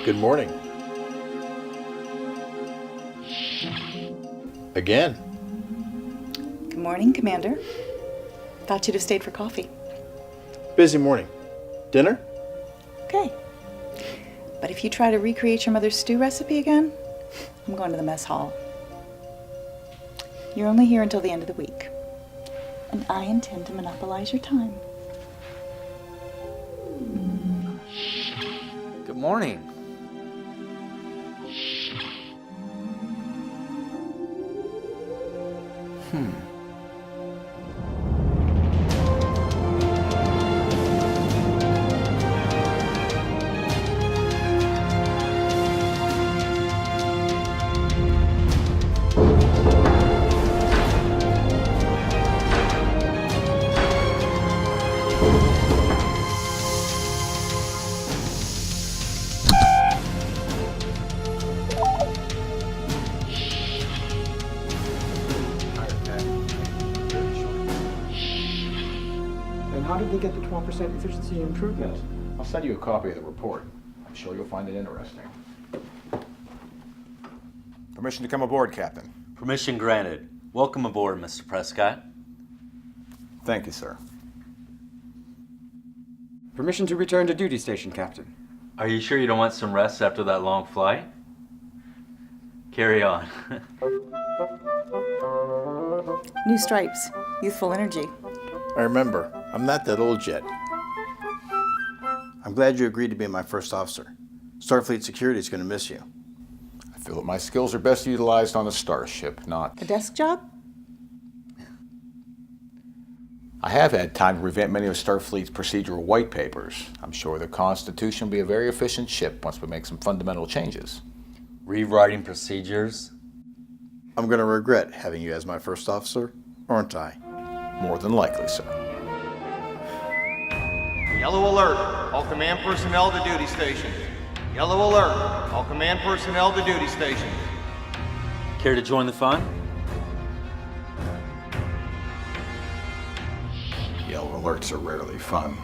Good morning. Again. Good morning, Commander. Thought you'd have stayed for coffee. Busy morning. Dinner? Okay. But if you try to recreate your mother's stew recipe again, I'm going to the mess hall. You're only here until the end of the week. And I intend to monopolize your time. Good morning. And how did they get the 12% efficiency improvement? I'll send you a copy of the report. I'm sure you'll find it interesting. Permission to come aboard, Captain. Permission granted. Welcome aboard, Mr. Prescott. Thank you, sir. Permission to return to duty station, Captain. Are you sure you don't want some rest after that long flight? Carry on. New stripes, youthful energy. I remember, I'm not that old yet. I'm glad you agreed to be my first officer. Starfleet Security is going to miss you. I feel that my skills are best utilized on the Starship, not... A desk job? I have had time to revamp many of Starfleet's procedural white papers. I'm sure the Constitution will be a very efficient ship once we make some fundamental changes. Rewriting procedures? I'm going to regret having you as my first officer, aren't I? More than likely, sir. Yellow alert, all command personnel to duty stations. Yellow alert, all command personnel to duty stations. Care to join the fun? Yellow alerts are rarely fun.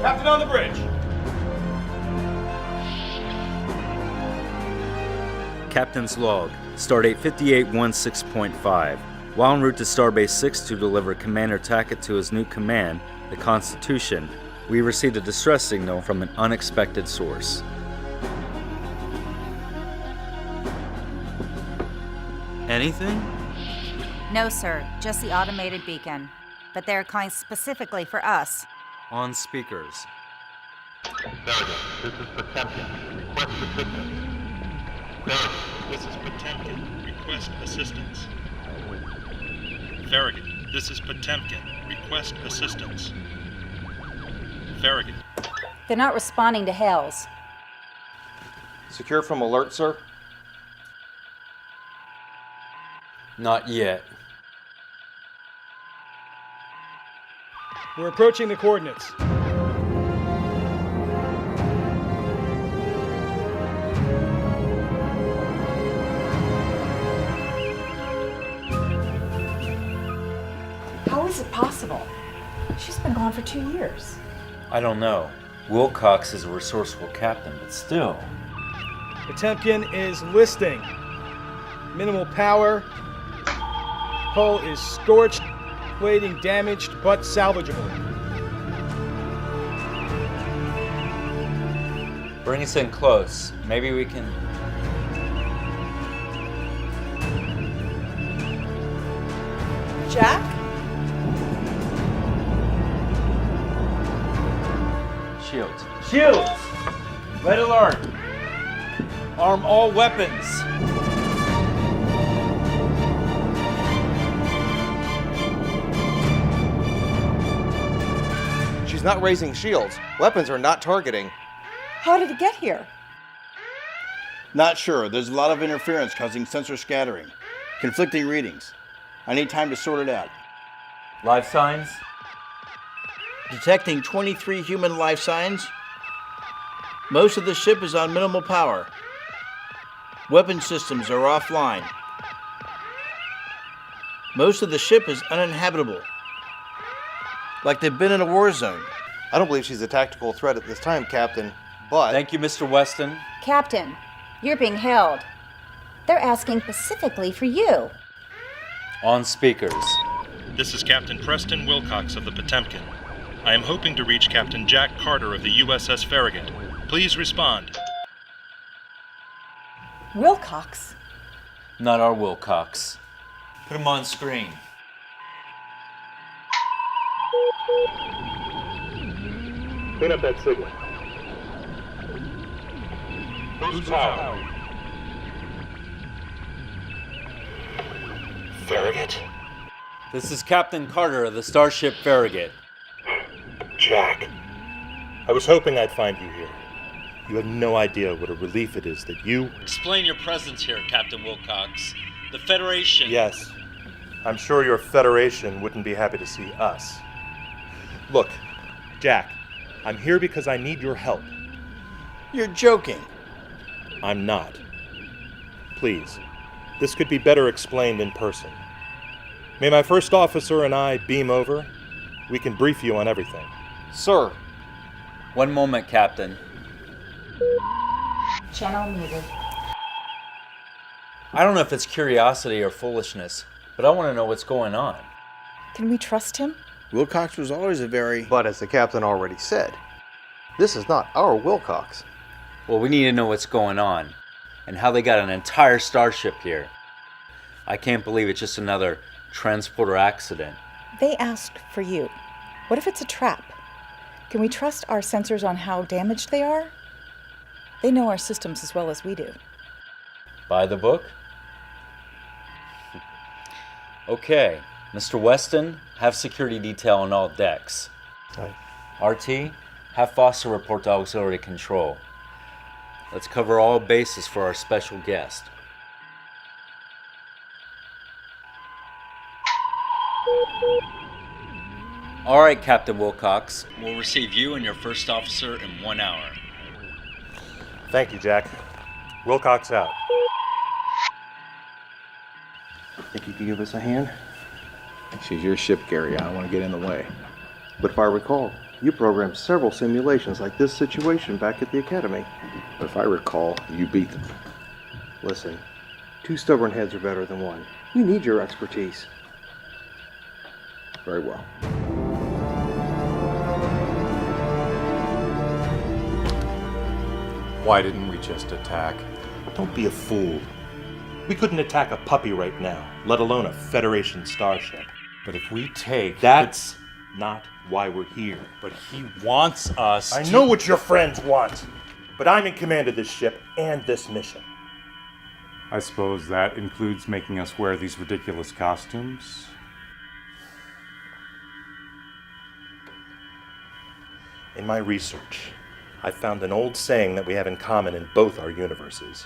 Captain on the bridge. Captain's log, Stardate 5816.5. While en route to Starbase 6 to deliver Commander Tackett to his new command, the Constitution, we received a distress signal from an unexpected source. Anything? No, sir. Just the automated beacon. But they're kind specifically for us. On speakers. Farragut, this is Potemkin. Request assistance. Farragut, this is Potemkin. Request assistance. Farragut, this is Potemkin. Request assistance. Farragut. They're not responding to hails. Secure from alert, sir. Not yet. We're approaching the coordinates. How is it possible? She's been gone for 2 years. I don't know. Wilcox is a resourceful captain, but still. Potemkin is listing. Minimal power. Hull is scorched, plating damaged, but salvageable. Bring us in close. Maybe we can... Jack? Shields. Shields! Red alert! Arm all weapons! She's not raising shields. Weapons are not targeting. How did it get here? Not sure. There's a lot of interference causing sensor scattering. Conflicting readings. I need time to sort it out. Life signs? Detecting 23 human life signs. Most of the ship is on minimal power. Weapon systems are offline. Most of the ship is uninhabitable. Like they've been in a war zone. I don't believe she's a tactical threat at this time, Captain, but... Thank you, Mr. Weston. Captain, you're being held. They're asking specifically for you. On speakers. This is Captain Preston Wilcox of the Potemkin. I am hoping to reach Captain Jack Carter of the USS Farragut. Please respond. Wilcox? Not our Wilcox. Put him on screen. Clean up that signal. Boost power. Farragut? This is Captain Carter of the Starship Farragut. Jack. I was hoping I'd find you here. You have no idea what a relief it is that you... Explain your presence here, Captain Wilcox. The Federation... Yes. I'm sure your Federation wouldn't be happy to see us. Look, Jack, I'm here because I need your help. You're joking. I'm not. Please, this could be better explained in person. May my first officer and I beam over? We can brief you on everything. Sir, One moment, Captain. Channel muted. I don't know if it's curiosity or foolishness, but I want to know what's going on. Can we trust him? Wilcox was always a very... but as the captain already said, this is not our Wilcox. Well, we need to know what's going on, and how they got an entire starship here. I can't believe it's just another transporter accident. They asked for you. What if it's a trap? Can we trust our sensors on how damaged they are? They know our systems as well as we do. Buy the book? Okay, Mr. Weston, have security detail on all decks. Aye. RT, have Foster report to auxiliary control. Let's cover all bases for our special guest. All right, Captain Wilcox. We'll receive you and your first officer in 1 hour. Thank you, Jack. Wilcox out. Think you could give us a hand? She's your ship, Gary. I don't want to get in the way. But if I recall, you programmed several simulations like this situation back at the Academy. But if I recall, you beat them. Listen, 2 stubborn heads are better than 1. We need your expertise. Very well. Why didn't we just attack? Don't be a fool. We couldn't attack a puppy right now, let alone a Federation starship. But if we take... That's not why we're here. But he wants us I know what your friends want, but I'm in command of this ship and this mission. I suppose that includes making us wear these ridiculous costumes. In my research, I found an old saying that we have in common in both our universes.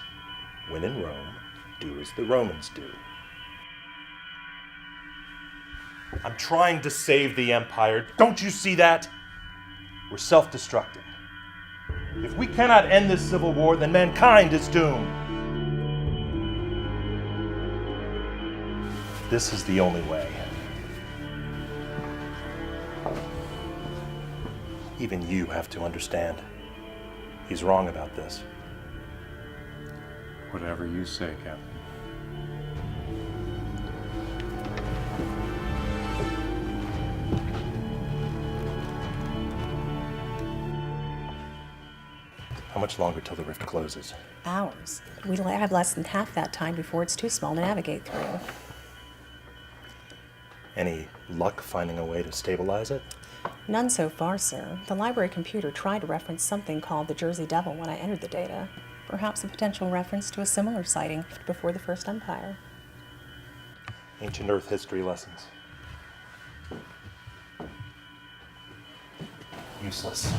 When in Rome, do as the Romans do. I'm trying to save the Empire. Don't you see that? We're self-destructing. If we cannot end this civil war, then mankind is doomed. This is the only way. Even you have to understand. He's wrong about this. Whatever you say, Captain. How much longer till the rift closes? Hours. We'll have less than half that time before it's too small to navigate through. Any luck finding a way to stabilize it? None so far, sir. The library computer tried to reference something called the Jersey Devil when I entered the data. Perhaps a potential reference to a similar sighting before the First Empire. Ancient Earth history lessons. Useless.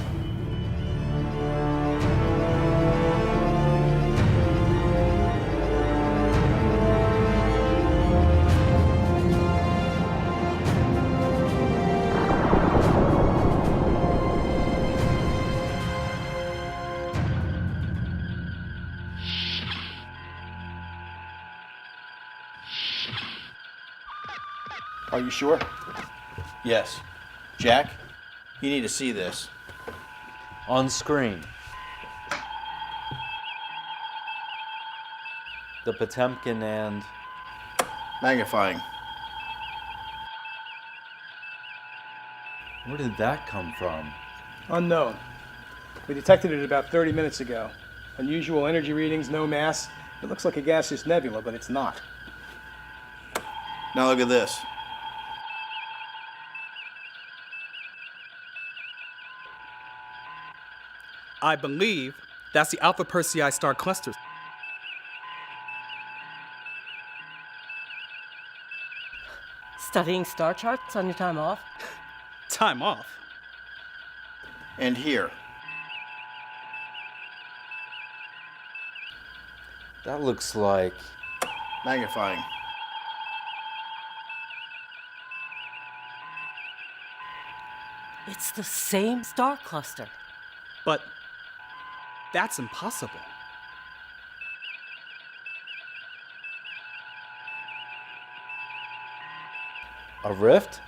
Are you sure? Yes. Jack, you need to see this. On screen. The Potemkin and... Magnifying. Where did that come from? Unknown. We detected it about 30 minutes ago. Unusual energy readings, no mass. It looks like a gaseous nebula, but it's not. Now look at this. I believe that's the Alpha Persei star cluster. Studying star charts on your time off? Time off? And here. That looks like... Magnifying. It's the same star cluster. But that's impossible. A rift?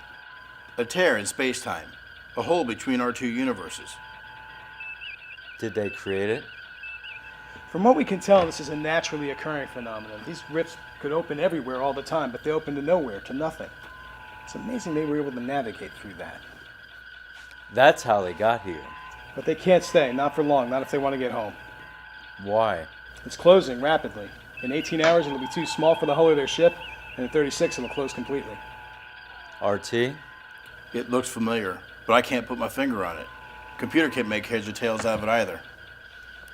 A tear in space-time. A hole between our two universes. Did they create it? From what we can tell, this is a naturally occurring phenomenon. These rifts could open everywhere all the time, but they open to nowhere, to nothing. It's amazing they were able to navigate through that. That's how they got here. But they can't stay, not for long, not if they want to get home. Why? It's closing rapidly. In 18 hours, it'll be too small for the hull of their ship, and in 36, it'll close completely. RT? It looks familiar, but I can't put my finger on it. Computer can't make heads or tails out of it either.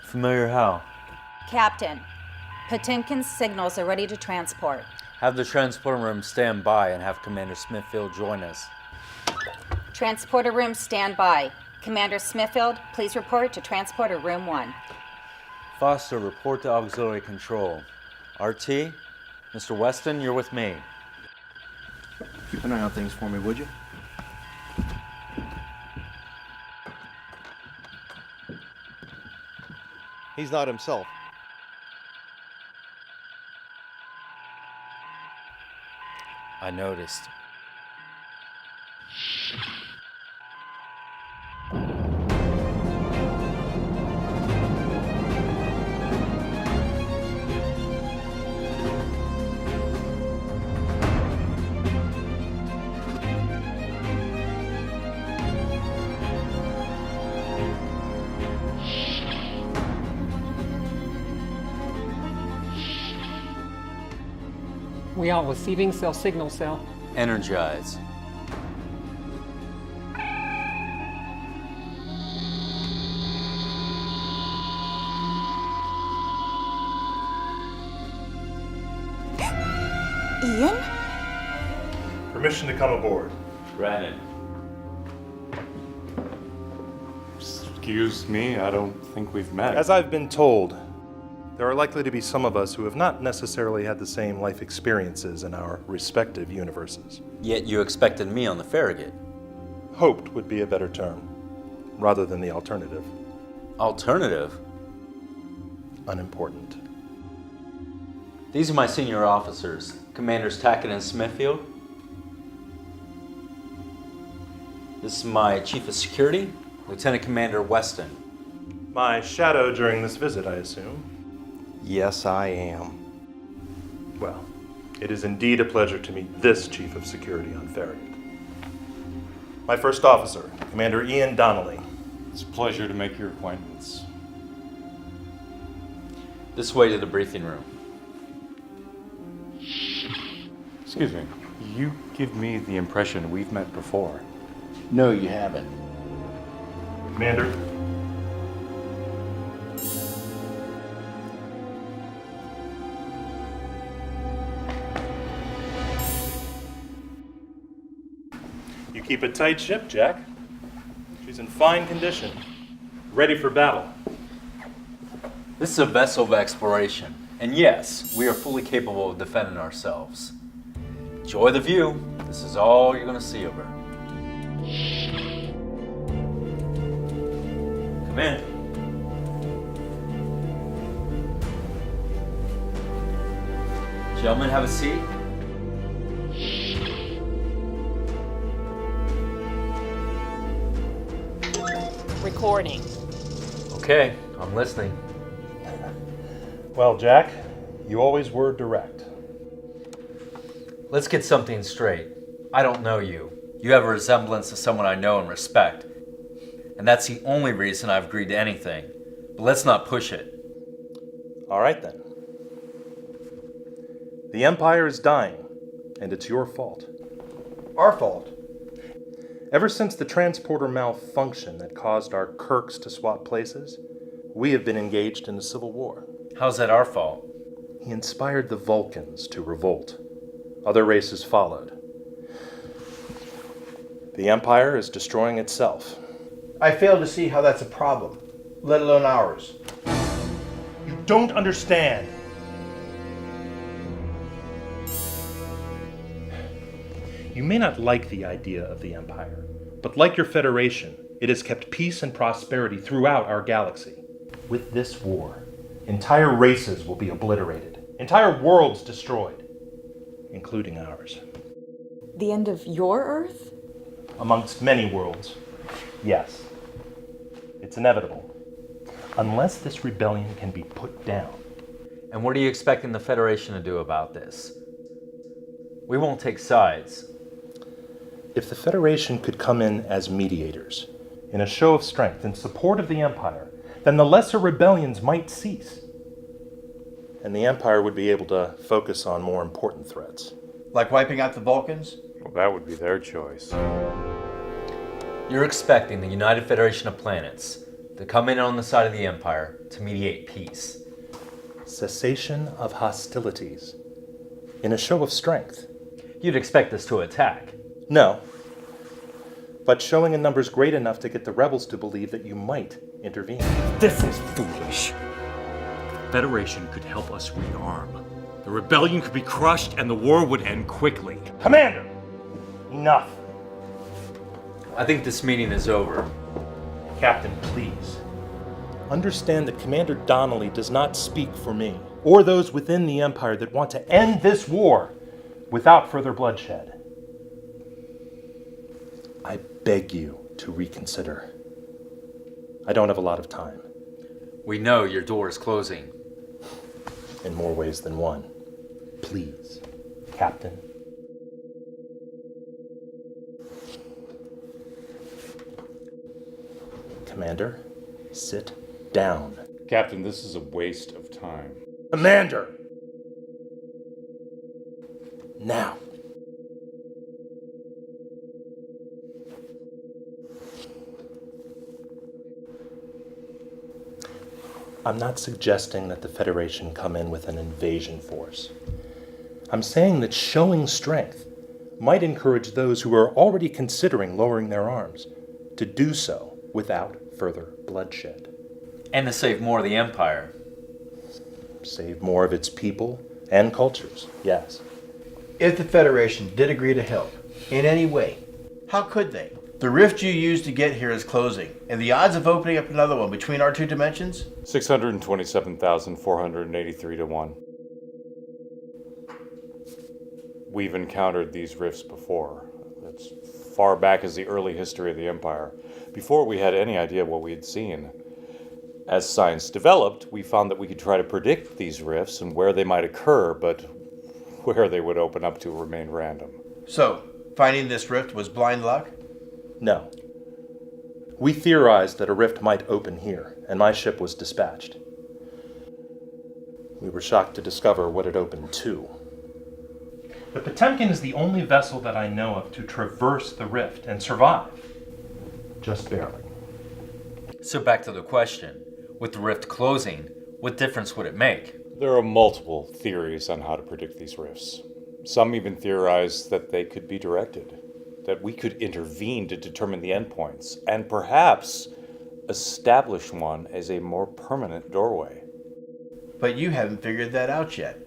Familiar how? Captain, Potemkin's signals are ready to transport. Have the transporter room stand by and have Commander Smithfield join us. Transporter room stand by. Commander Smithfield, please report to Transporter Room 1. Foster, report to Auxiliary Control. RT, Mr. Weston, you're with me. Keep an eye on things for me, would you? He's not himself. I noticed. We are receiving cell signal, cell. Energize. Ian? Permission to come aboard. Granted. Excuse me, I don't think we've met. As I've been told, there are likely to be some of us who have not necessarily had the same life experiences in our respective universes. Yet you expected me on the Farragut. Hoped would be a better term, rather than the alternative. Alternative? Unimportant. These are my senior officers, Commanders Tackett and Smithfield. This is my Chief of Security, Lieutenant Commander Weston. My shadow during this visit, I assume? Yes, I am. Well, it is indeed a pleasure to meet this Chief of Security on Farragut. My first officer, Commander Ian Donnelly. It's a pleasure to make your acquaintance. This way to the briefing room. Excuse me. You give me the impression we've met before. No, you haven't. Commander. You keep a tight ship, Jack. She's in fine condition, ready for battle. This is a vessel of exploration, and yes, we are fully capable of defending ourselves. Enjoy the view. This is all you're going to see over. Come in. Gentlemen, have a seat. Recording. Okay, I'm listening. Well, Jack, you always were direct. Let's get something straight. I don't know you. You have a resemblance to someone I know and respect. And that's the only reason I've agreed to anything. But let's not push it. All right, then. The Empire is dying, and it's your fault. Our fault. Ever since the transporter malfunction that caused our Kirks to swap places, we have been engaged in a civil war. How's that our fault? He inspired the Vulcans to revolt. Other races followed. The Empire is destroying itself. I fail to see how that's a problem, let alone ours. You don't understand. You may not like the idea of the Empire, but like your Federation, it has kept peace and prosperity throughout our galaxy. With this war, entire races will be obliterated, entire worlds destroyed, including ours. The end of your Earth? Amongst many worlds, yes. It's inevitable, unless this rebellion can be put down. And what are you expecting the Federation to do about this? We won't take sides. If the Federation could come in as mediators, in a show of strength in support of the Empire, then the lesser rebellions might cease. And the Empire would be able to focus on more important threats. Like wiping out the Vulcans? Well, that would be their choice. You're expecting the United Federation of Planets to come in on the side of the Empire to mediate peace. Cessation of hostilities. In a show of strength. You'd expect us to attack. No. But showing in numbers great enough to get the rebels to believe that you might intervene. This is foolish. The Federation could help us rearm. The rebellion could be crushed and the war would end quickly. Commander! Enough. I think this meeting is over. Captain, please. Understand that Commander Donnelly does not speak for me, or those within the Empire that want to end this war without further bloodshed. I beg you to reconsider. I don't have a lot of time. We know your door is closing. In more ways than one. Please, Captain. Commander, sit down. Captain, this is a waste of time. Commander! Now. I'm not suggesting that the Federation come in with an invasion force. I'm saying that showing strength might encourage those who are already considering lowering their arms to do so without further bloodshed. And to save more of the Empire. Save more of its people and cultures, yes. If the Federation did agree to help, in any way, how could they? The rift you used to get here is closing, and the odds of opening up another one between our two dimensions? 627,483 to 1. We've encountered these rifts before. That's far back as the early history of the Empire, before we had any idea what we had seen. As science developed, we found that we could try to predict these rifts and where they might occur, but where they would open up to remain random. So, finding this rift was blind luck? No. We theorized that a rift might open here, and my ship was dispatched. We were shocked to discover what it opened to. The Potemkin is the only vessel that I know of to traverse the rift and survive. Just barely. So back to the question. With the rift closing, what difference would it make? There are multiple theories on how to predict these rifts. Some even theorize that they could be directed, that we could intervene to determine the endpoints, and perhaps establish one as a more permanent doorway. But you haven't figured that out yet.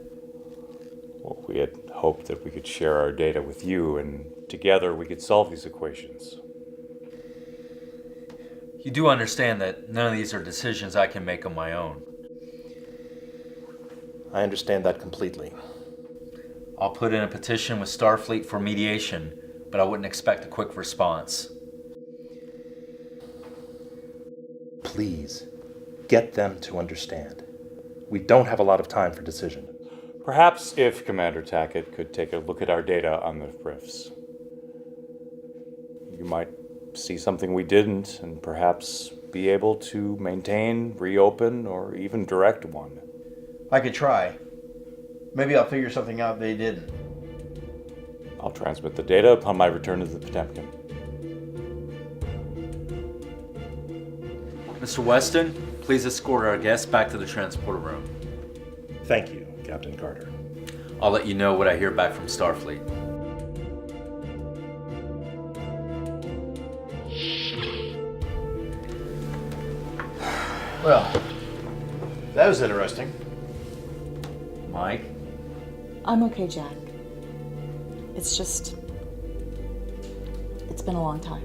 Well, we had hoped that we could share our data with you, and together we could solve these equations. You do understand that none of these are decisions I can make on my own. I understand that completely. I'll put in a petition with Starfleet for mediation, but I wouldn't expect a quick response. Please, get them to understand. We don't have a lot of time for decision. Perhaps if Commander Tackett could take a look at our data on the rifts. You might see something we didn't, and perhaps be able to maintain, reopen, or even direct one. I could try. Maybe I'll figure something out they didn't. I'll transmit the data upon my return to the Potemkin. Mr. Weston, please escort our guests back to the transporter room. Thank you, Captain Carter. I'll let you know what I hear back from Starfleet. Well, that was interesting. Mike? I'm okay, Jack. It's been a long time.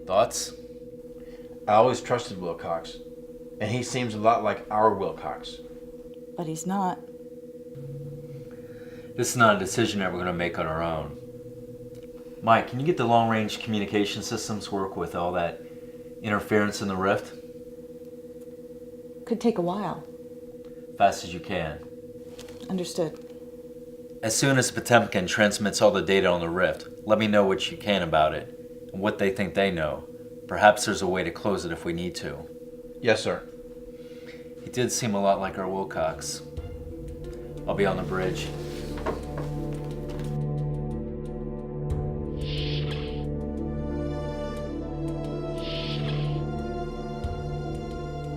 Thoughts? I always trusted Wilcox, and he seems a lot like our Wilcox. But he's not. This is not a decision that we're going to make on our own. Mike, can you get the long-range communication systems to work with all that interference in the rift? Could take a while. Fast as you can. Understood. As soon as Potemkin transmits all the data on the rift, let me know what you can about it and what they think they know. Perhaps there's a way to close it if we need to. Yes, sir. He did seem a lot like our Wilcox. I'll be on the bridge.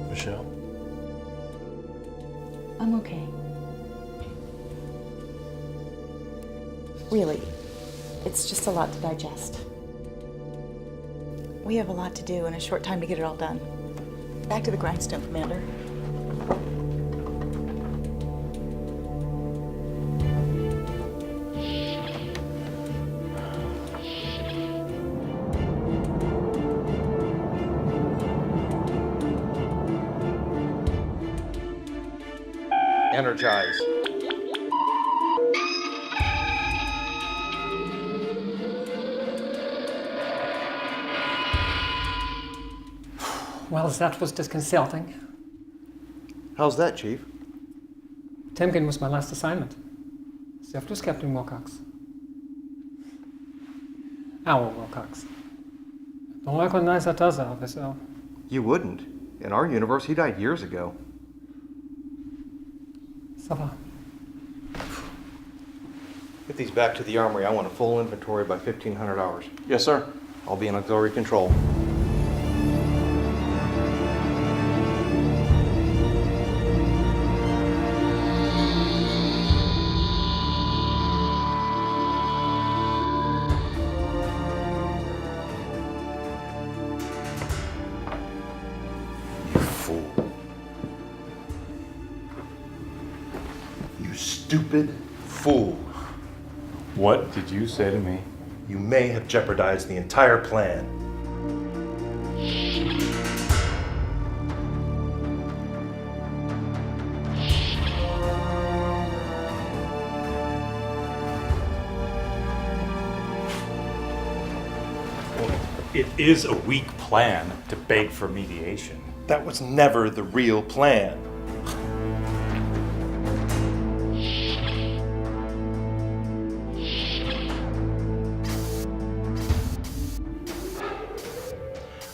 Michelle? I'm okay. Really, it's just a lot to digest. We have a lot to do and a short time to get it all done. Back to the grindstone, Commander. Energize. Well, that was disconcerting. How's that, Chief? Temkin was my last assignment. Served as Captain Wilcox. Our Wilcox. Don't recognize that other officer. You wouldn't. In our universe, he died years ago. Ça va. Get these back to the armory. I want a full inventory by 1500 hours. Yes, sir. I'll be in auxiliary control. Stupid fool. What did you say to me? You may have jeopardized the entire plan. It is a weak plan to beg for mediation. That was never the real plan.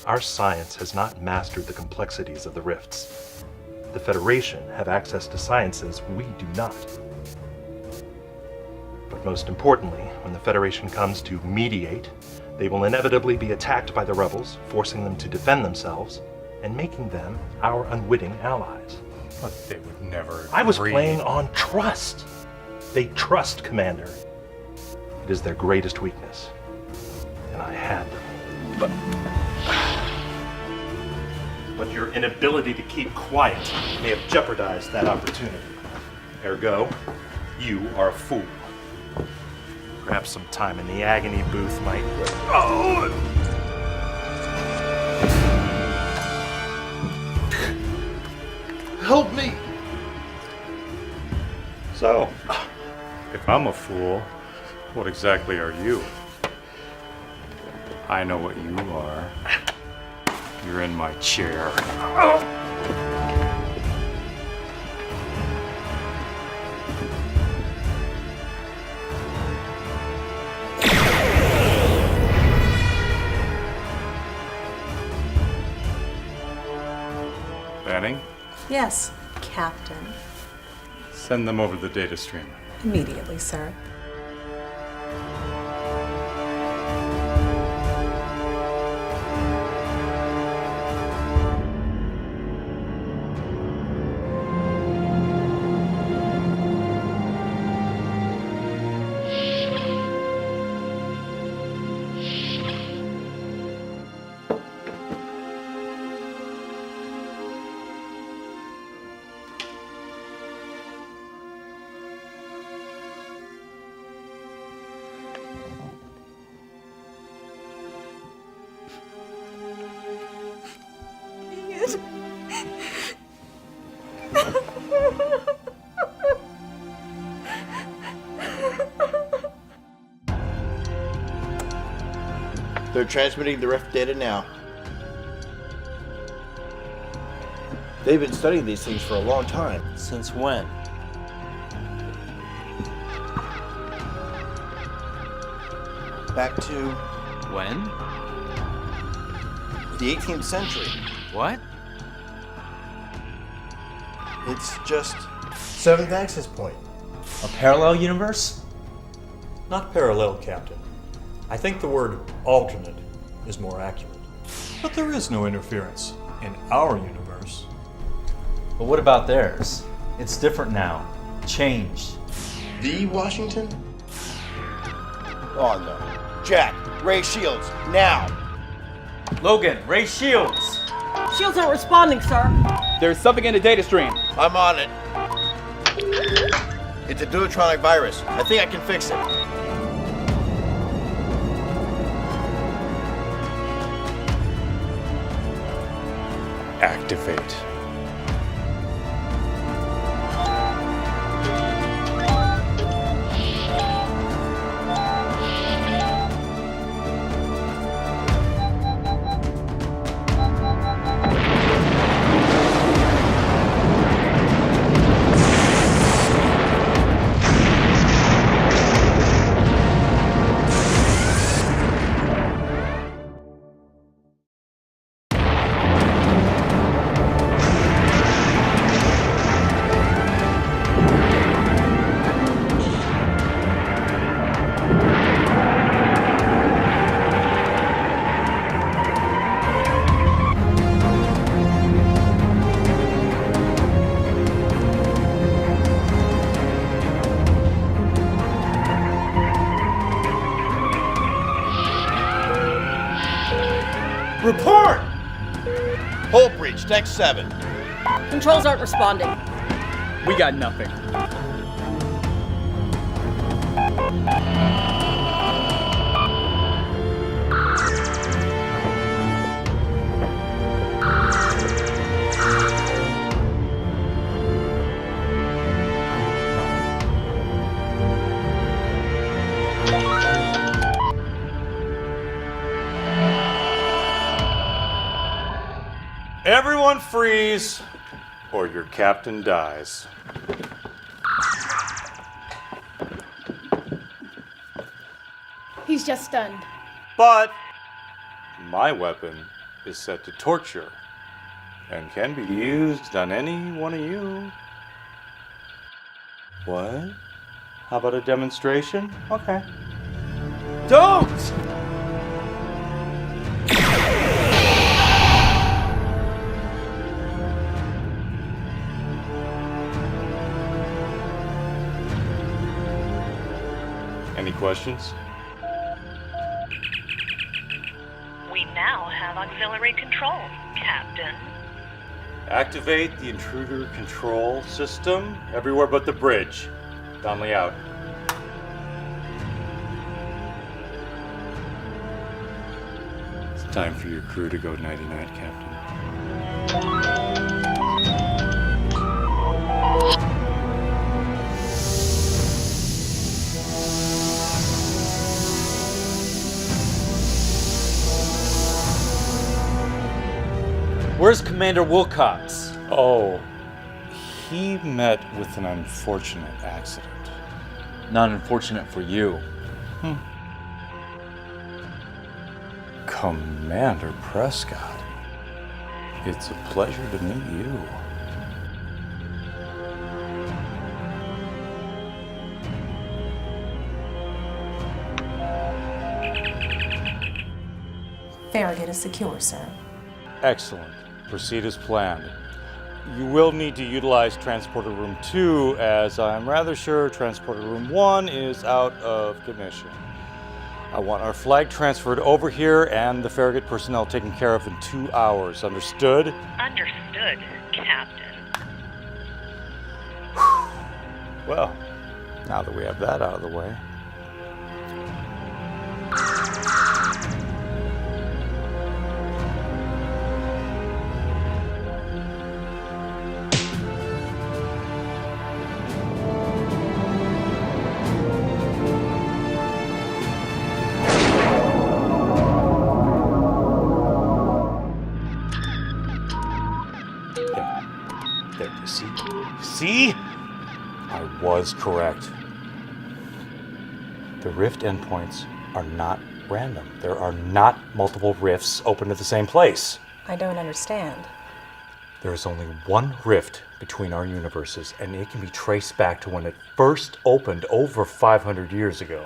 Our science has not mastered the complexities of the rifts. The Federation have access to sciences we do not. But most importantly, when the Federation comes to mediate, they will inevitably be attacked by the rebels, forcing them to defend themselves and making them our unwitting allies. But they would never I was agree. playing on trust. They trust Commander. It is their greatest weakness. And I had them. But your inability to keep quiet may have jeopardized that opportunity. Ergo, you are a fool. Perhaps some time in the agony booth might... Oh! Help me! So, if I'm a fool, what exactly are you? I know what you are. You're in my chair. Banning, Yes, Captain. send them over the data stream. Immediately, sir. They're transmitting the rift data now. They've been studying these things for a long time. Since when? Back to When? the 18th century. What? It's just seventh access point. A parallel universe? Not parallel, Captain. I think the word alternate is more accurate. But there is no interference in our universe. But what about theirs? It's different now. Changed. The Washington? Oh no. Jack, Ray Shields, now! Logan, Ray Shields! Shields aren't responding, sir. There's something in the data stream. I'm on it. It's a duotronic virus. I think I can fix it. Activate. Report! Hull breach, deck 7. Controls aren't responding. We got nothing. Everyone freeze, or your captain dies. He's just stunned. But my weapon is set to torture and can be used on any one of you. What? How about a demonstration? Okay. Don't! Any questions? We now have auxiliary control, Captain. Activate the intruder control system everywhere but the bridge. Donnelly out. It's time for your crew to go nighty-night, Captain. Where's Commander Wilcox? Oh, he met with an unfortunate accident. Not unfortunate for you. Commander Prescott, it's a pleasure to meet you. Farragut is secure, sir. Excellent. Proceed as planned. You will need to utilize Transporter Room 2, as I'm rather sure Transporter Room 1 is out of commission. I want our flag transferred over here and the Farragut personnel taken care of in 2 hours. Understood? Understood, Captain. Well, now that we have that out of the way. There, see? I was correct. The rift endpoints are not random. There are not multiple rifts open at the same place. I don't understand. There is only one rift between our universes, and it can be traced back to when it first opened over 500 years ago.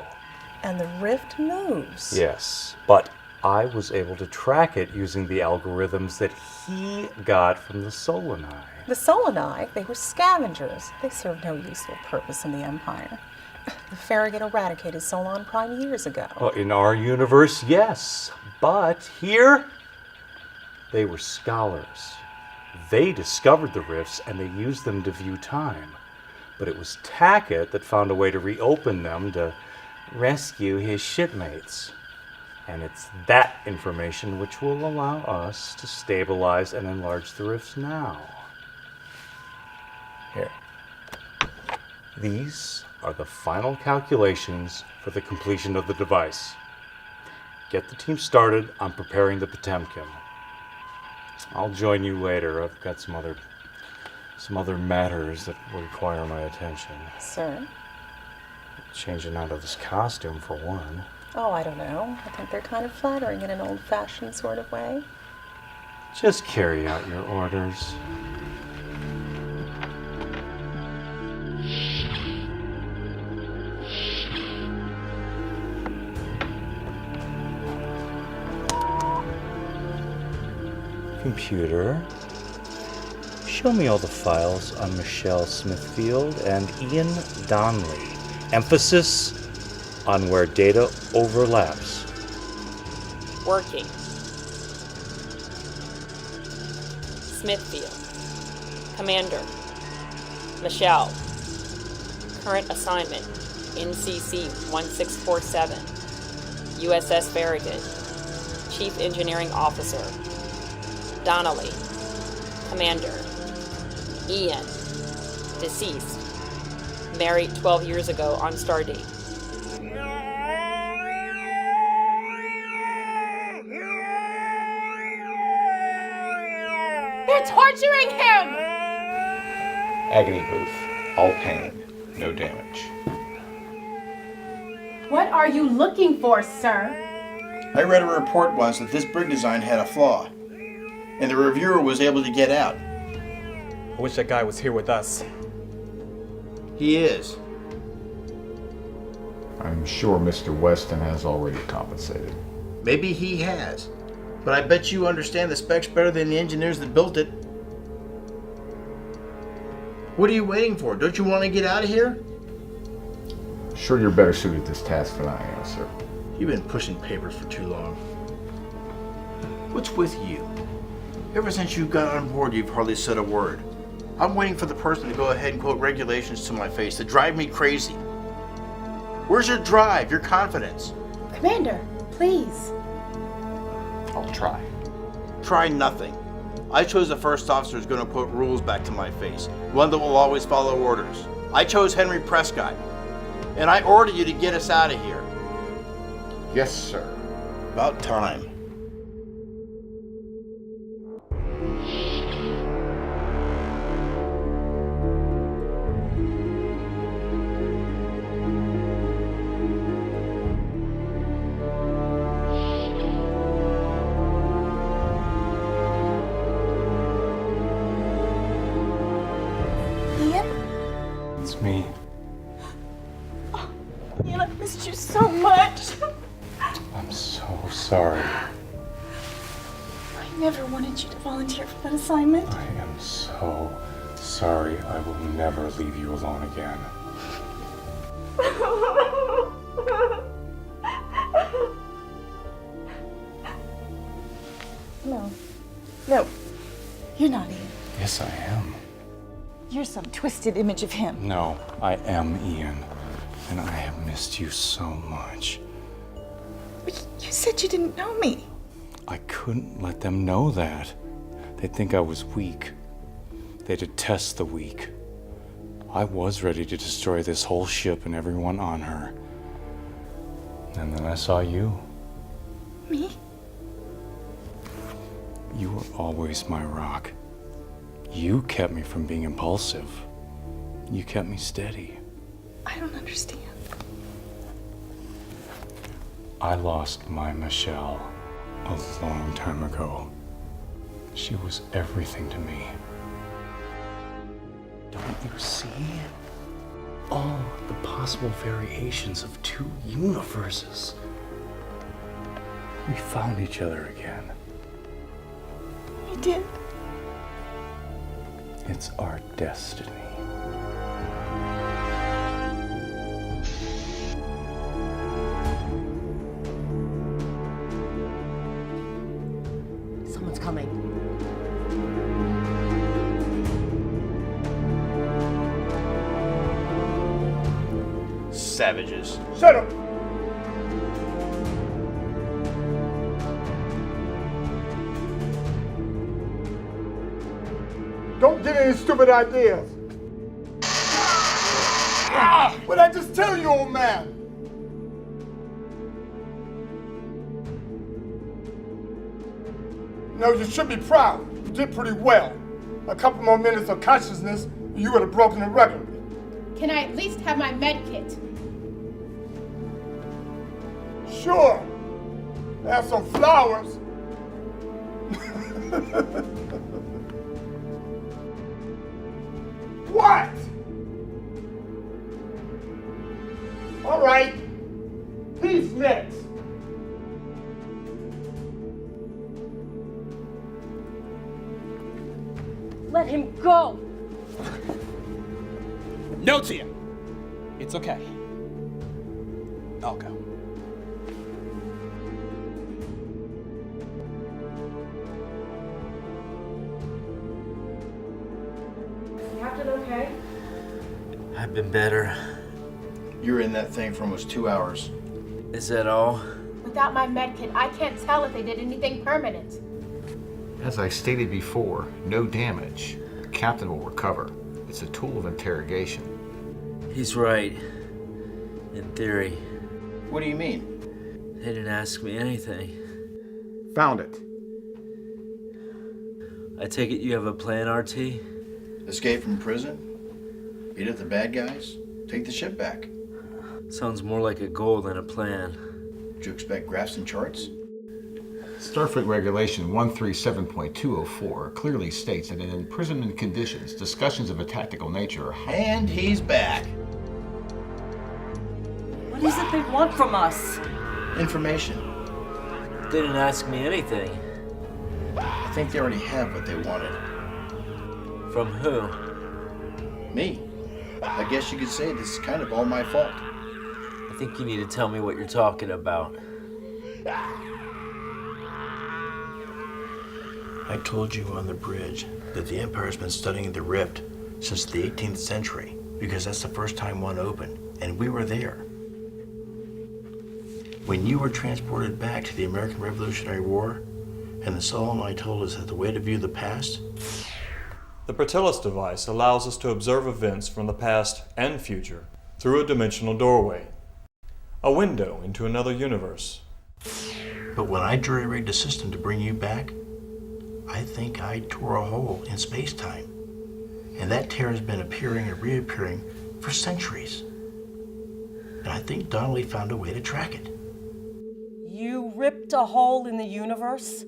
And the rift moves. Yes, but I was able to track it using the algorithms that he got from the Solani. The Solani, they were scavengers. They served no useful purpose in the Empire. The Farragut eradicated Solon Prime years ago. Well, in our universe, yes. But here, they were scholars. They discovered the rifts and they used them to view time. But it was Tackett that found a way to reopen them to rescue his shipmates. And it's that information which will allow us to stabilize and enlarge the rifts now. Here. These are the final calculations for the completion of the device. Get the team started on preparing the Potemkin. I'll join you later. I've got some other matters that require my attention. Sir? Changing out of this costume for one. Oh, I don't know. I think they're kind of flattering in an old-fashioned sort of way. Just carry out your orders. Computer, show me all the files on Michelle Smithfield and Ian Donnelly. Emphasis on where data overlaps. Working. Smithfield. Commander. Michelle. Current assignment. NCC 1647. USS Farragut. Chief Engineering Officer. Donnelly. Commander. Ian. Deceased. Married 12 years ago on Stardate. They're torturing him! Agony booth. All pain. No damage. What are you looking for, sir? I read a report once that this brig design had a flaw, and the reviewer was able to get out. I wish that guy was here with us. He is. I'm sure Mr. Weston has already compensated. Maybe he has, but I bet you understand the specs better than the engineers that built it. What are you waiting for? Don't you want to get out of here? Sure you're better suited to this task than I am, sir. You've been pushing papers for too long. What's with you? Ever since you got on board, you've hardly said a word. I'm waiting for the person to go ahead and quote regulations to my face that drive me crazy. Where's your drive, your confidence? Commander, please. I'll try. Try nothing. I chose the first officer who's going to put rules back to my face, one that will always follow orders. I chose Henry Prescott, and I order you to get us out of here. Yes, sir. About time. It's me. Ian, I missed you so much. I'm so sorry. I never wanted you to volunteer for that assignment. I am so sorry. I will never leave you alone again. No, you're not Ian. Yes, I am. You're some twisted image of him. No, I am Ian. And I have missed you so much. But you said you didn't know me. I couldn't let them know that. They'd think I was weak. They detest the weak. I was ready to destroy this whole ship and everyone on her. And then I saw you. Me? You were always my rock. You kept me from being impulsive. You kept me steady. I don't understand. I lost my Michelle a long time ago. She was everything to me. Don't you see? All the possible variations of two universes. We found each other again. We did. It's our destiny. Someone's coming. Savages. Shut up! Don't get any stupid ideas. What'd I just tell you, old man? No, you should be proud. You did pretty well. A couple more minutes of consciousness, you would have broken the record. Can I at least have my med kit? Sure. Have some flowers. What? All right. He's next. Let him go! No, Tia. It's okay. I'll go. Captain, okay? I've been better. You were in that thing for almost 2 hours. Is that all? Without my med kit, I can't tell if they did anything permanent. As I stated before, no damage. The captain will recover. It's a tool of interrogation. He's right. In theory. What do you mean? They didn't ask me anything. Found it. I take it you have a plan, RT? Escape from prison? Beat up the bad guys? Take the ship back? Sounds more like a goal than a plan. Did you expect graphs and charts? Starfleet Regulation 137.204 clearly states that in imprisonment conditions, discussions of a tactical nature are... And he's back. What is it they want from us? Information. They didn't ask me anything. I think they already have what they wanted. From who? Me. I guess you could say this is kind of all my fault. I think you need to tell me what you're talking about. I told you on the bridge that the Empire's been studying the Rift since the 18th century, because that's the first time one opened, and we were there. When you were transported back to the American Revolutionary War, and the Solomon told us that the way to view the past... The Pratilis device allows us to observe events from the past and future through a dimensional doorway, a window into another universe. But when I jury-rigged the system to bring you back, I think I tore a hole in space-time. And that tear has been appearing and reappearing for centuries. And I think Donnelly found a way to track it. You ripped a hole in the universe?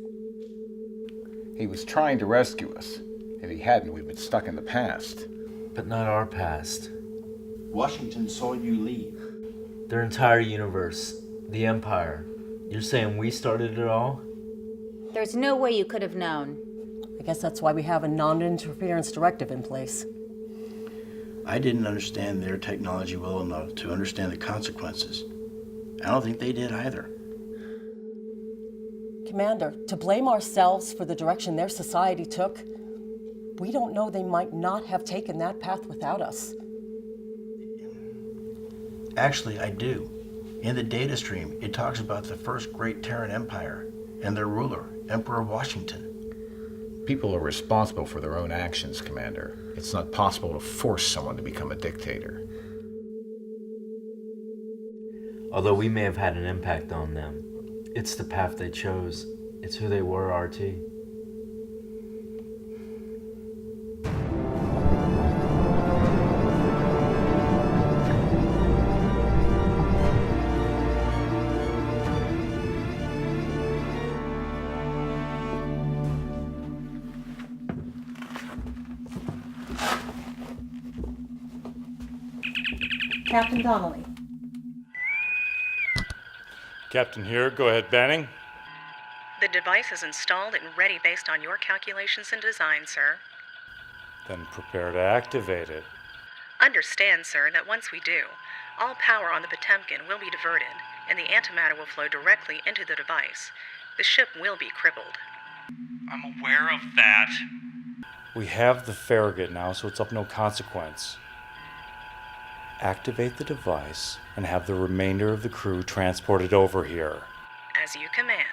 He was trying to rescue us. If he hadn't, we'd been stuck in the past. But not our past. Washington saw you leave. Their entire universe. The Empire. You're saying we started it all? There's no way you could have known. I guess that's why we have a non-interference directive in place. I didn't understand their technology well enough to understand the consequences. I don't think they did either. Commander, to blame ourselves for the direction their society took, we don't know they might not have taken that path without us. Actually, I do. In the data stream, it talks about the first great Terran Empire and their ruler, Emperor Washington. People are responsible for their own actions, Commander. It's not possible to force someone to become a dictator. Although we may have had an impact on them, it's the path they chose. It's who they were, RT. Captain Donnelly. Captain here, go ahead, Banning. The device is installed and ready based on your calculations and design, sir. Then prepare to activate it. Understand, sir, that once we do, all power on the Potemkin will be diverted, and the antimatter will flow directly into the device. The ship will be crippled. I'm aware of that. We have the Farragut now, so it's of no consequence. Activate the device and have the remainder of the crew transported over here. As you command.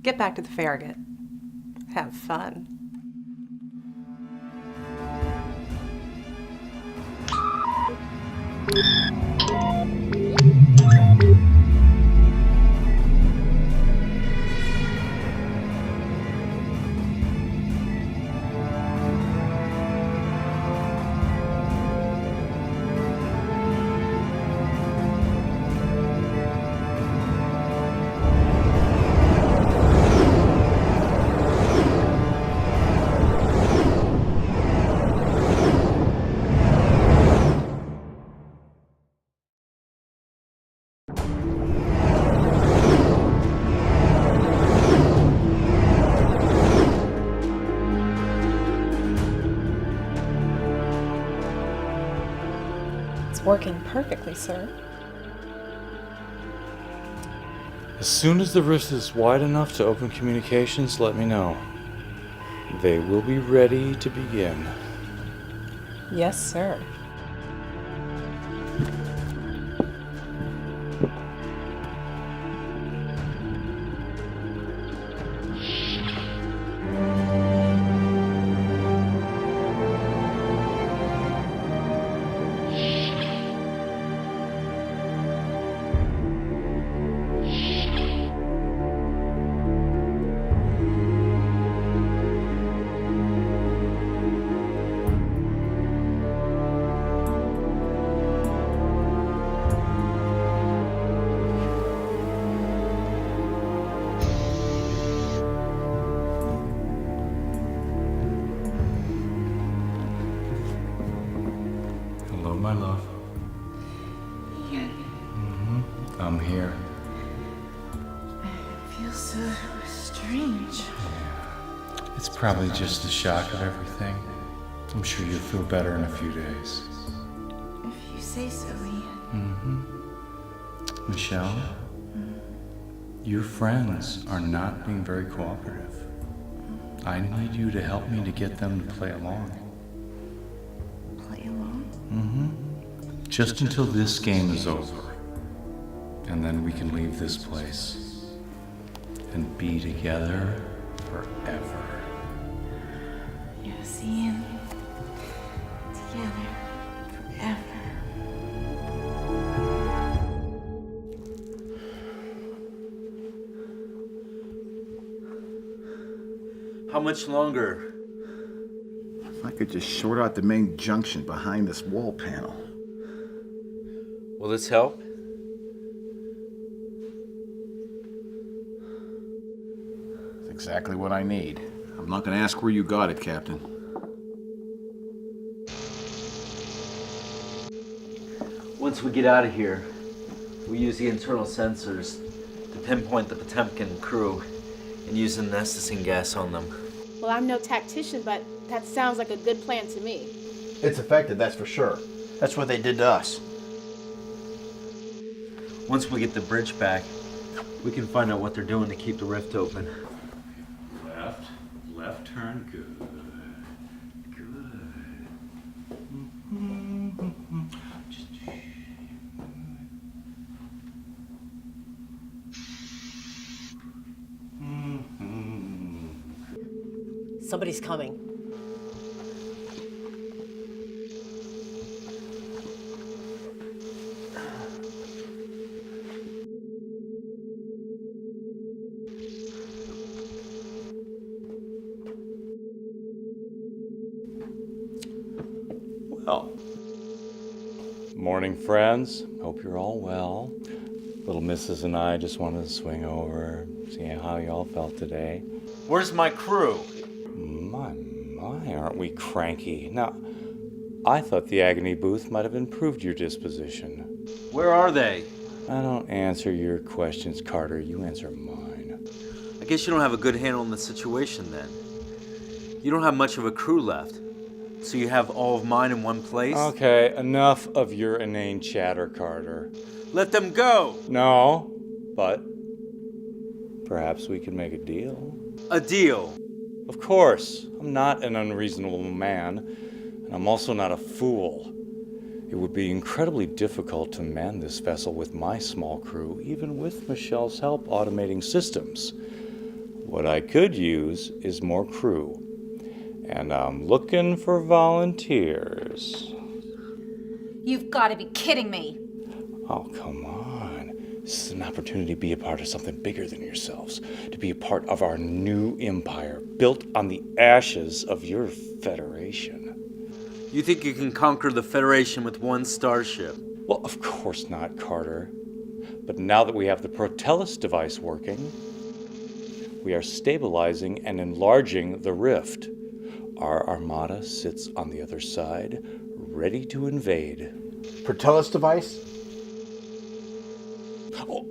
Get back to the Farragut. Have fun. Working perfectly, sir. As soon as the rift is wide enough to open communications, let me know. They will be ready to begin. Yes, sir. I'm here. It feels so strange. It's probably just the shock of everything. I'm sure you'll feel better in a few days. If you say so, Ian. Michelle, your friends are not being very cooperative. I need you to help me to get them to play along. Play along? Just until this game is over. And then we can leave this place and be together forever. Yes, Ian. Together forever. How much longer? If I could just short out the main junction behind this wall panel. Will this help? It's exactly what I need. I'm not going to ask where you got it, Captain. Once we get out of here, we use the internal sensors to pinpoint the Potemkin crew and use anesthetizing gas on them. Well, I'm no tactician, but that sounds like a good plan to me. It's effective, that's for sure. That's what they did to us. Once we get the bridge back, we can find out what they're doing to keep the rift open. Left turn, good. Somebody's coming. Well, morning, friends. Hope you're all well. Little Mrs. and I just wanted to swing over, see how y'all felt today. Where's my crew? My, aren't we cranky? Now, I thought the agony booth might have improved your disposition. Where are they? I don't answer your questions, Carter. You answer mine. I guess you don't have a good handle on the situation then. You don't have much of a crew left. So you have all of mine in one place? Okay, enough of your inane chatter, Carter. Let them go! No, but perhaps we could make a deal. A deal? Of course. I'm not an unreasonable man, and I'm also not a fool. It would be incredibly difficult to man this vessel with my small crew, even with Michelle's help automating systems. What I could use is more crew. And I'm looking for volunteers. You've got to be kidding me. Oh, come on. This is an opportunity to be a part of something bigger than yourselves, to be a part of our new empire, built on the ashes of your Federation. You think you can conquer the Federation with one starship? Well, of course not, Carter. But now that we have the Protellus device working, we are stabilizing and enlarging the rift. Our armada sits on the other side, ready to invade. Protellus device? Oh,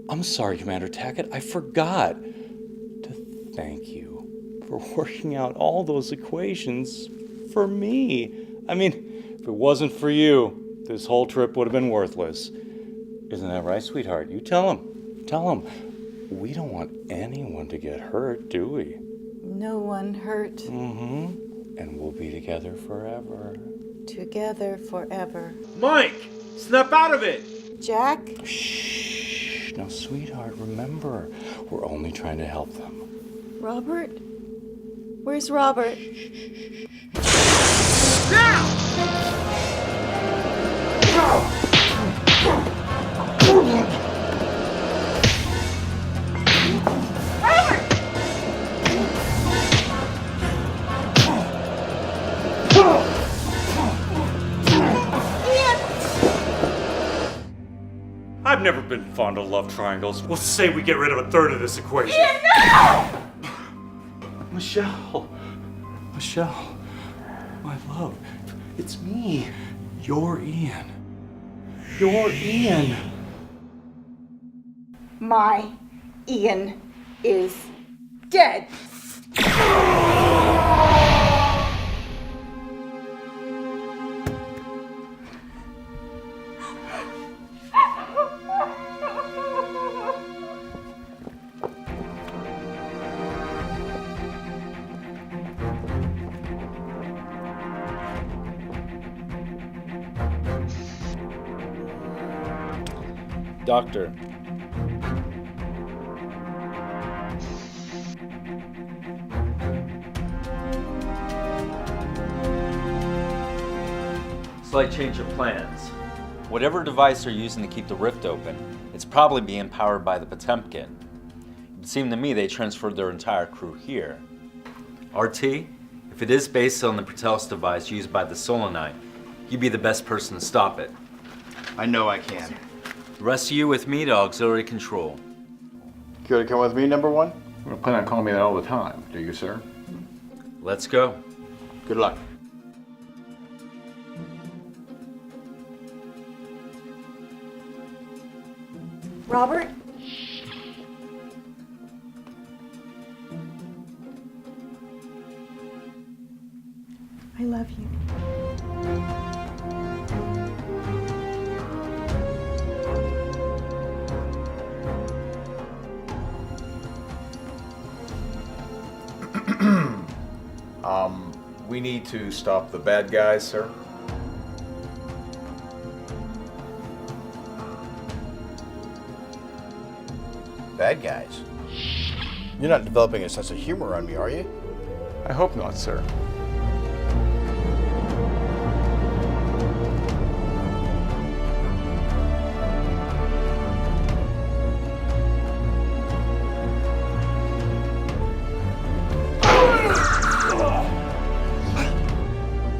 I'm sorry, Commander Tackett. I forgot to thank you for working out all those equations for me. I mean, if it wasn't for you, this whole trip would have been worthless. Isn't that right, sweetheart? You tell him. Tell him. We don't want anyone to get hurt, do we? No one hurt. Mm-hmm. And we'll be together forever. Together forever. Mike! Snap out of it! Jack? Shh. Now, sweetheart, remember, we're only trying to help them. Robert? Where's Robert? I've never been fond of love triangles. We'll say we get rid of a third of this equation. Ian, no! Michelle, my love, it's me. You're Ian. My Ian is dead. Doctor. Slight change of plans. Whatever device they're using to keep the rift open, it's probably being powered by the Potemkin. It would seem to me they transferred their entire crew here. RT, if it is based on the Proteus device used by the Solonite, you'd be the best person to stop it. I know I can. The rest of you with me to auxiliary control. Care to come with me, number one? You don't plan on calling me that all the time, do you, sir? Let's go. Good luck. Robert? I love you. We need to stop the bad guys, sir. Bad guys? You're not developing a sense of humor on me, are you? I hope not, sir.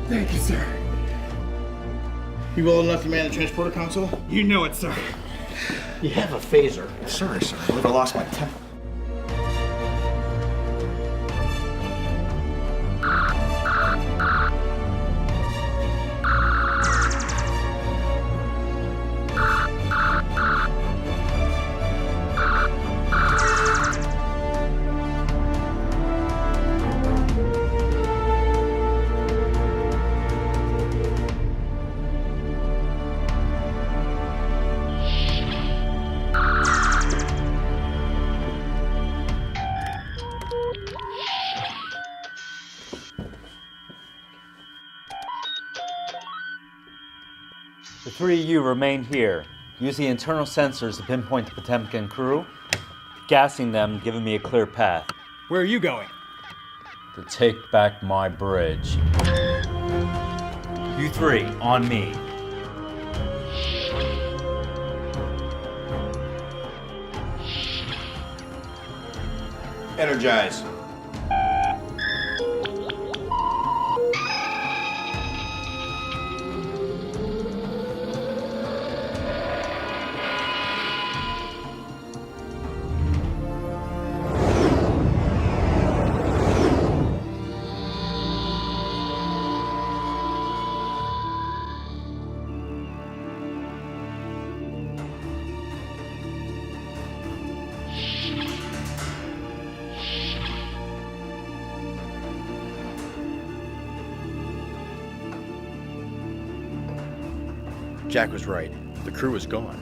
Thank you, sir. You well enough to man the transporter console? You know it, sir. You have a phaser. Sorry, sir. I would have lost my temper. The three of you remain here. Use the internal sensors to pinpoint the Potemkin crew, gassing them, giving me a clear path. Where are you going? To take back my bridge. You three, on me. Energize. Jack was right. The crew is gone.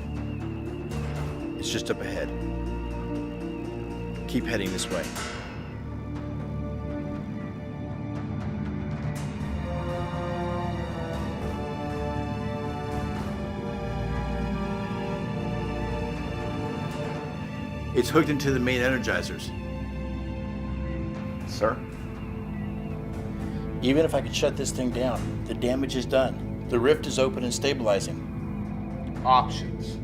It's just up ahead. Keep heading this way. It's hooked into the main energizers. Sir? Even if I could shut this thing down, the damage is done. The rift is open and stabilizing. Options.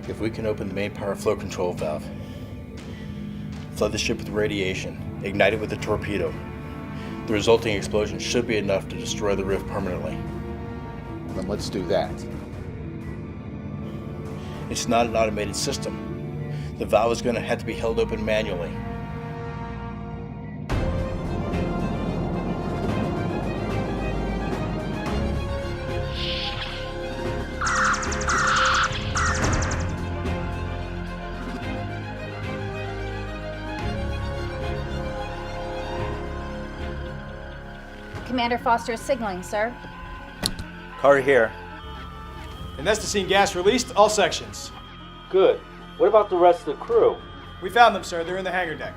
If we can open the main power flow control valve, flood the ship with radiation, ignite it with a torpedo, the resulting explosion should be enough to destroy the rift permanently. Then let's do that. It's not an automated system. The valve is going to have to be held open manually. Commander Foster is signaling, sir. Carter here. Anestasine gas released, all sections. Good. What about the rest of the crew? We found them, sir. They're in the hangar deck.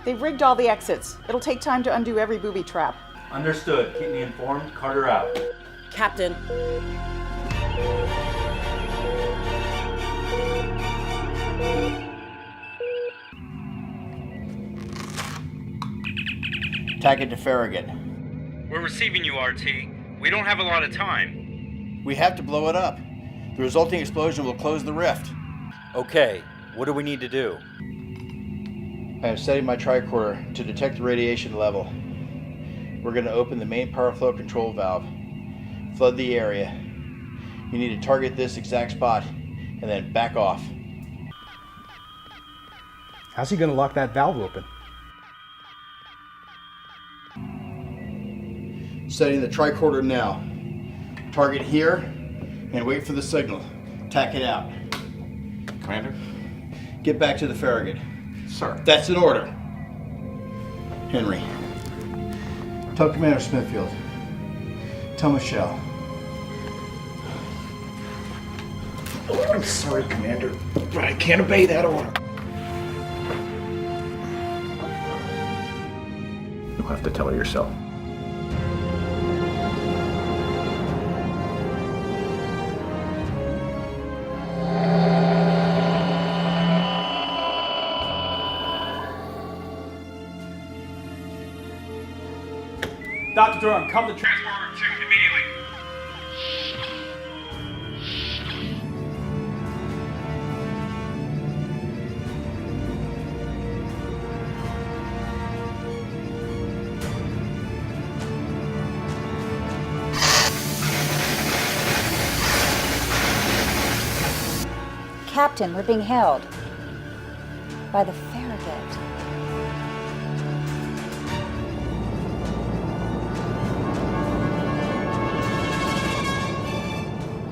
They've rigged all the exits. It'll take time to undo every booby trap. Understood. Keep me informed. Carter out. Captain. Tack it to Farragut. We're receiving you, RT. We don't have a lot of time. We have to blow it up. The resulting explosion will close the rift. Okay, what do we need to do? I am setting my tricorder to detect the radiation level. We're going to open the main power flow control valve. Flood the area. You need to target this exact spot and then back off. How's he going to lock that valve open? Setting the tricorder now. Target here and wait for the signal. Tack it out. Commander? Get back to the Farragut. Sir. That's an order. Henry. Tell Commander Smithfield. Tell Michelle. I'm sorry, Commander, but I can't obey that order. You'll have to tell her yourself. Dr. Durham, come to transport room 2 immediately. Captain, we're being held by the Farragut.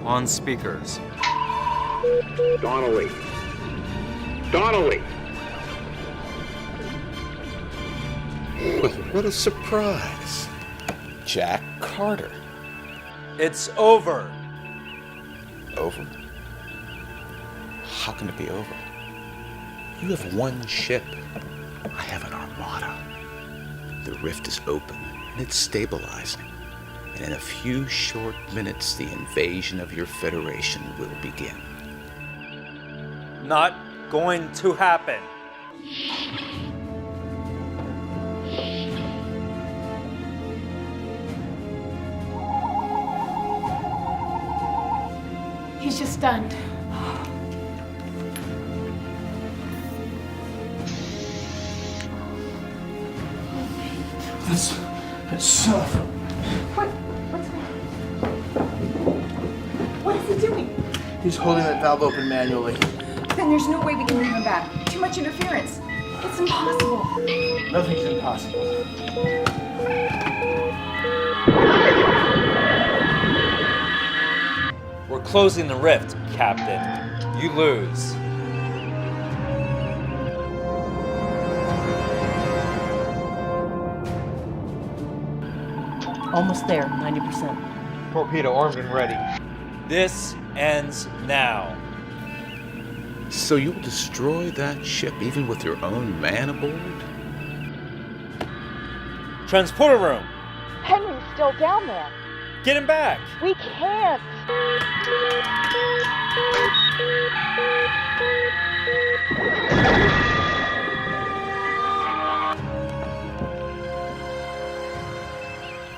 On speakers. Donnelly. Donnelly! What a surprise. Jack Carter. It's over. Over? How can it be over? You have one ship. I have an armada. The rift is open and it's stabilizing. And in a few short minutes, the invasion of your Federation will begin. Not going to happen. He's just stunned. That's son. What is he doing? He's holding that valve open manually. Then there's no way we can bring him back. Too much interference. It's impossible. Nothing's impossible. We're closing the rift, Captain. You lose. Almost there, 90%. Torpedo armed and ready. This ends now. So you'll destroy that ship even with your own man aboard? Transporter room. Henry's still down there. Get him back. We can't.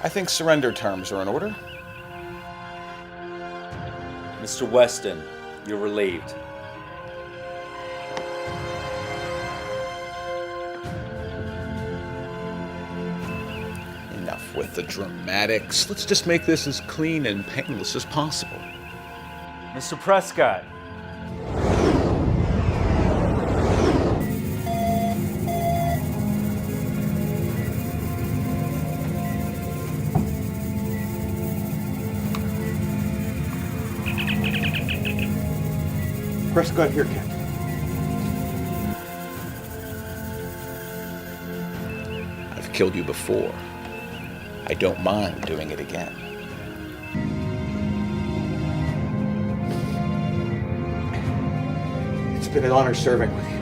I think surrender terms are in order. Mr. Weston, you're relieved. Enough with the dramatics. Let's just make this as clean and painless as possible. Mr. Prescott. Prescott here, Captain. I've killed you before. I don't mind doing it again. It's been an honor serving with you.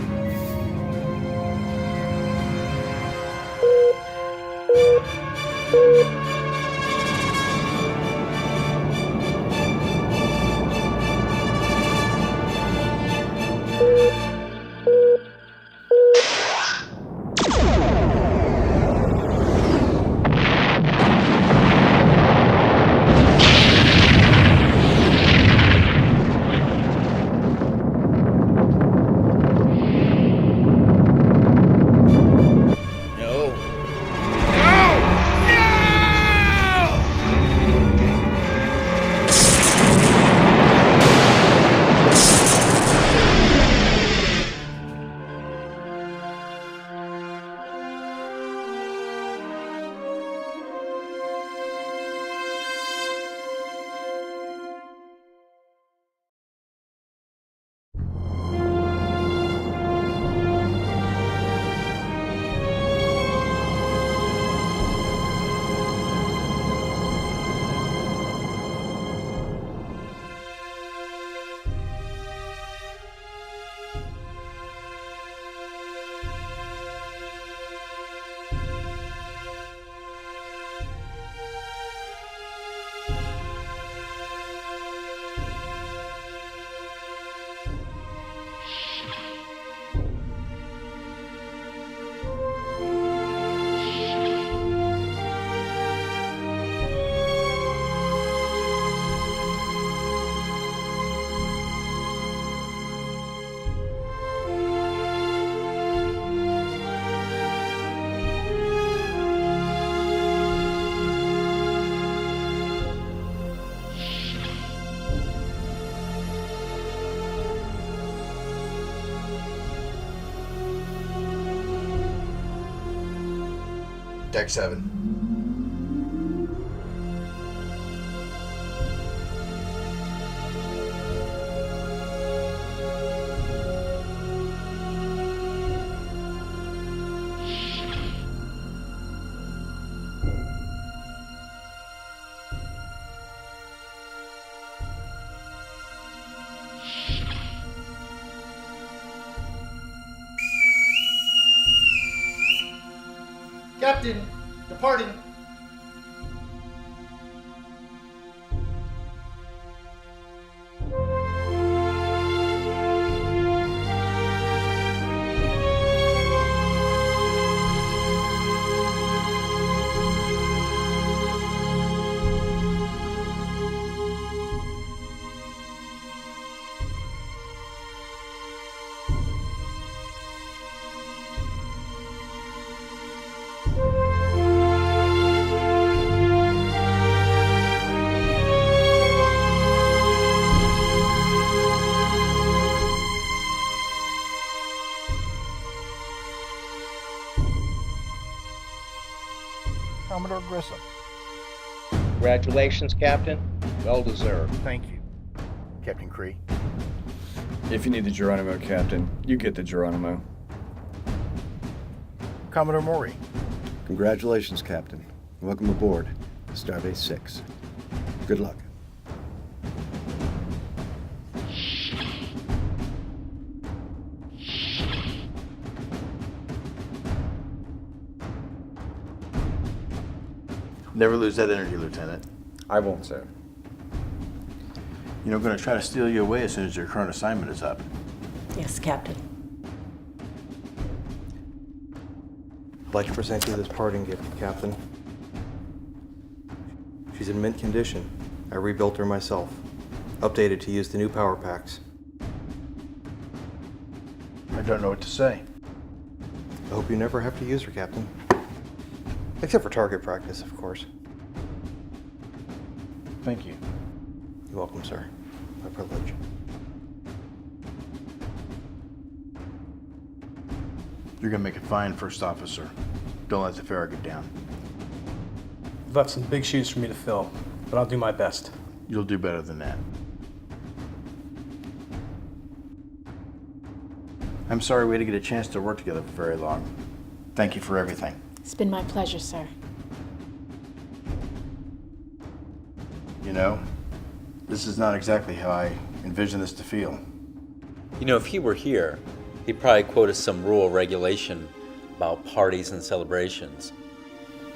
Deck 7. Captain, departing. Commodore Grissom. Congratulations, Captain. Well deserved. Thank you. Captain Cree. If you need the Geronimo, Captain, you get the Geronimo. Commodore Maury. Congratulations, Captain. Welcome aboard, Starbase 6. Good luck. Never lose that energy, Lieutenant. I won't, sir. You know, I'm going to try to steal you away as soon as your current assignment is up. Yes, Captain. I'd like to present you this parting gift, Captain. She's in mint condition. I rebuilt her myself. Updated to use the new power packs. I don't know what to say. I hope you never have to use her, Captain. Except for target practice, of course. Thank you. You're welcome, sir. My privilege. You're going to make a fine first officer. Don't let the Farragut down. You've left some big shoes for me to fill, but I'll do my best. You'll do better than that. I'm sorry we didn't get a chance to work together for very long. Thank you for everything. It's been my pleasure, sir. You know, this is not exactly how I envisioned this to feel. You know, if he were here, he'd probably quote us some rule or regulation about parties and celebrations.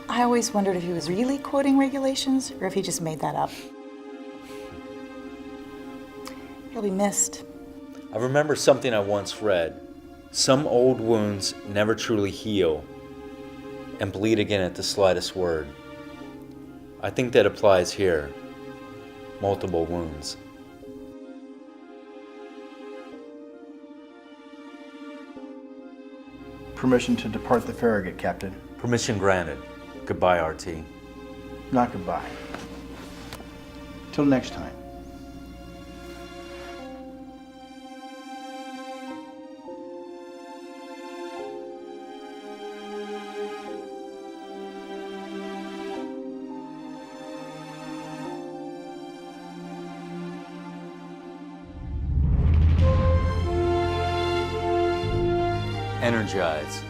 I always wondered if he was really quoting regulations or if he just made that up. He'll be missed. I remember something I once read. Some old wounds never truly heal and bleed again at the slightest word. I think that applies here. Multiple wounds. Permission to depart the Farragut, Captain. Permission granted. Goodbye, RT. Not goodbye. Till next time. Energize.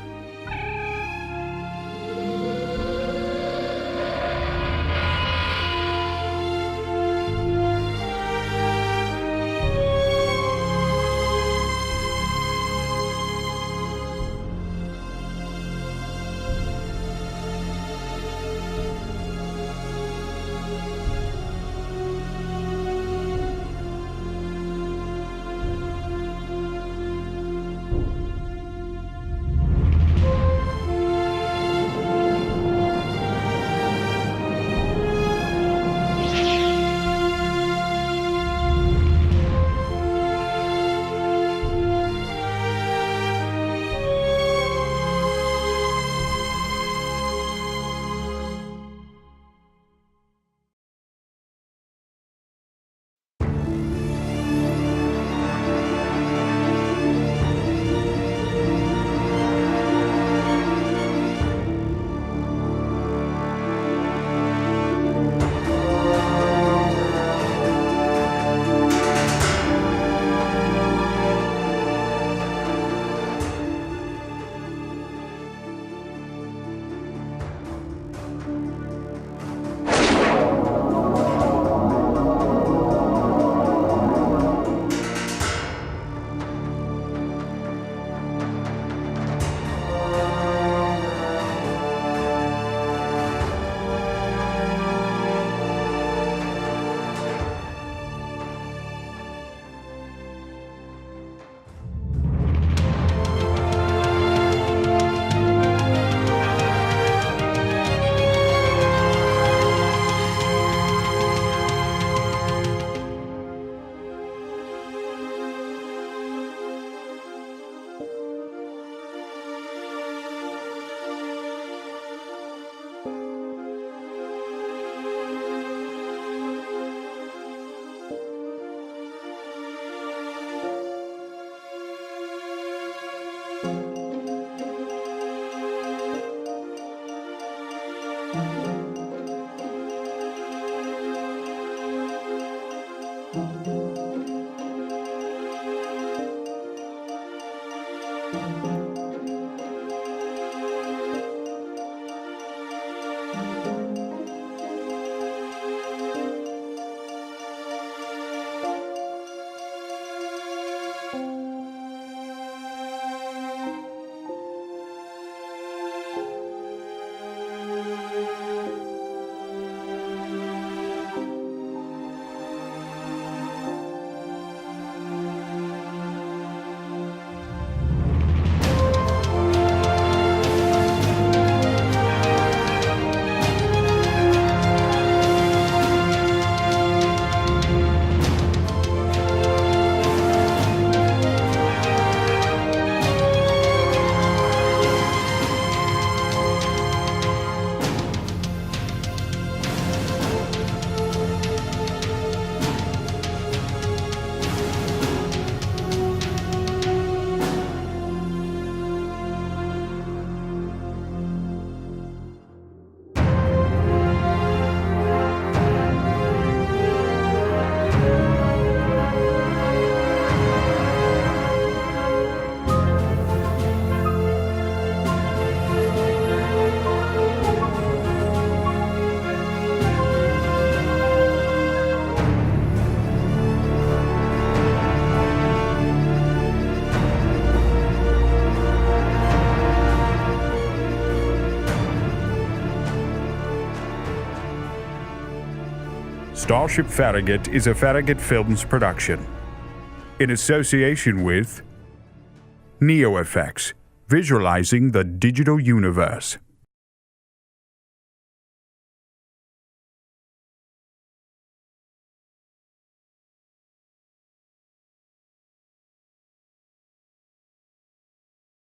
Starship Farragut is a Farragut Films production. In association with NeoFX, visualizing the digital universe.